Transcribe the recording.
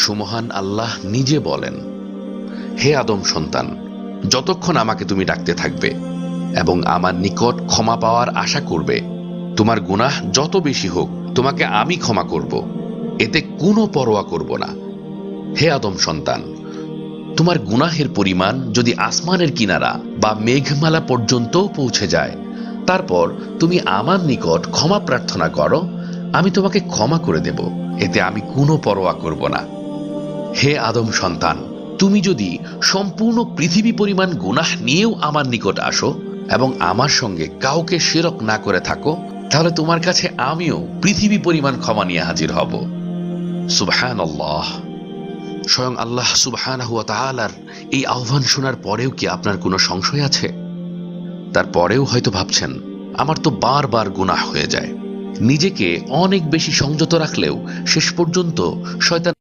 সুমহান আল্লাহ নিজে বলেন, হে আদম সন্তান, যতক্ষণ আমাকে তুমি ডাকতে থাকবে এবং আমার নিকট ক্ষমা পাওয়ার আশা করবে, তোমার গুনাহ যত বেশি হোক তোমাকে আমি ক্ষমা করব, এতে কোনো পরোয়া করব না। হে আদম সন্তান, তোমার গুনাহের পরিমাণ যদি আসমানের কিনারা বা মেঘমালা পর্যন্তও পৌঁছে যায়, তারপর তুমি আমার নিকট ক্ষমা প্রার্থনা করো, আমি তোমাকে ক্ষমা করে দেব, এতে আমি কোনো পরোয়া করব না। হে আদম সন্তান, তুমি যদি সম্পূর্ণ পৃথিবী পরিমাণ গুনাহ নিয়েও আমার নিকট আসো এবং আমার সঙ্গে কাউকে শিরক না করে থাকো, তাহলে তোমার কাছে আমিও পৃথিবী পরিমাণ ক্ষমা নিয়ে হাজির হব। সুবহানাল্লাহ। স্বয়ং আল্লাহ সুবহানাহু ওয়া তাআলার এই আহ্বান শোনার পরেও কি আপনার কোনো সংশয় আছে? তারপরেও হয়তো ভাবছেন, আমার তো বারবার গুনাহ হয়ে যায়। নিজেকে অনেক বেশি সংযত রাখলেও শেষ পর্যন্ত শয়তান